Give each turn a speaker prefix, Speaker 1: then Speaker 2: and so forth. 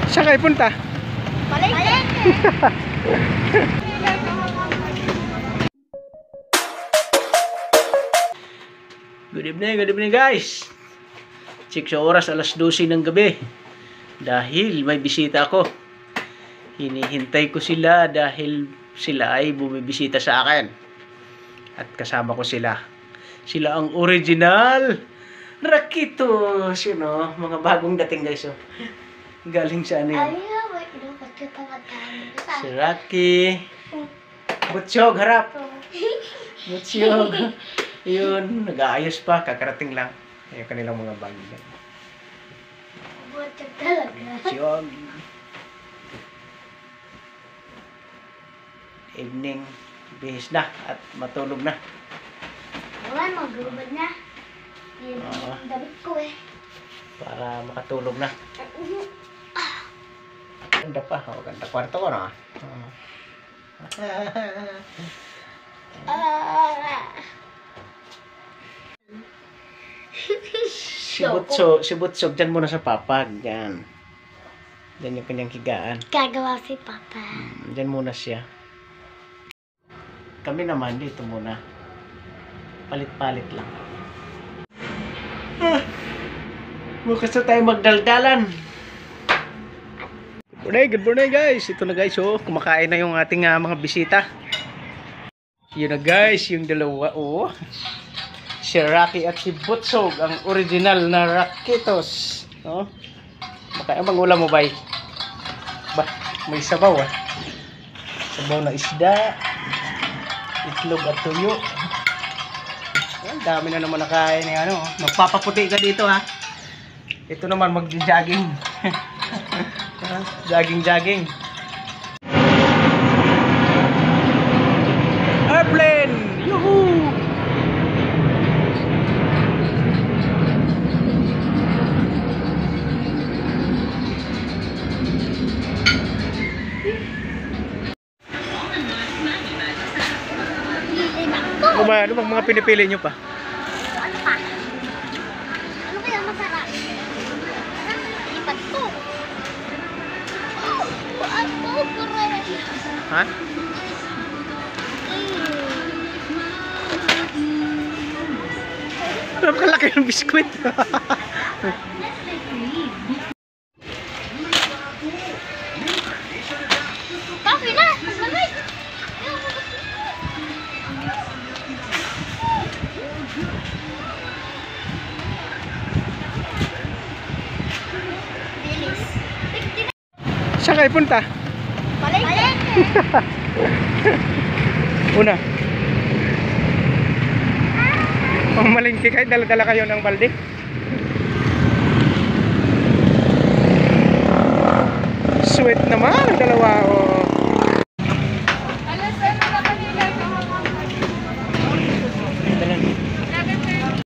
Speaker 1: Saan kayo punta?
Speaker 2: Palengke.
Speaker 1: Good evening guys. Check sa oras, alas 12 ng gabi. Dahil may bisita ako. Hinihintay ko sila dahil sila ay bumibisita sa akin. At kasama ko sila. Sila ang original Rakitos. You know, mga bagong dating guys. Oh. Galing sa ano yun? Si Rocky. Butsyog, harap. Butsyog. Yun, nag-aayos pa, kakarating lang. Yung kanilang mga bagay.
Speaker 2: Butsyog talaga.
Speaker 1: Butsyog. Evening, bihis na at matulog na.
Speaker 2: Naman, maglubad na. Yun
Speaker 1: Oo.
Speaker 2: ang damit ko eh.
Speaker 1: Para makatulog na. Ganda pa, oh, ganda kwarto ko na. Si Butsog, dyan muna sa papag. Dyan. Dyan yung kanyang higaan.
Speaker 2: Gagawa si Papa.
Speaker 1: Dyan muna siya. Kami naman dito muna. Palit-palit lang. Bukas na tayo magdaldalan. Good morning guys. Ito na guys, oh, kumakain na yung ating mga bisita. Yun na guys, yung dalawa, oh. Si Rocky at si Butsog, ang original na Rakitos. Oh. Makain bang ulam mo, bay? Ba, may sabaw ah. Sabaw na isda, itlog at tuyo. Ang dami na naman nakain ni ano. Magpapaputi ka dito ha. Ito naman mag-jogging. Jogging. Airplane! Yuhuu! Ano bang mga pinipili nyo pa?
Speaker 2: Ano pa? Ano kaya masarap? Lipat ko. Ako, pura.
Speaker 1: Ha? Napakalaki ng biskwit.
Speaker 2: Coffee na! Malamig! Bilis.
Speaker 1: Saan kayo punta?
Speaker 2: Palengke!
Speaker 1: Una. Pamalingki kayo, dala-dala kayo ng balde. Sweet naman ang dalawa. Oh.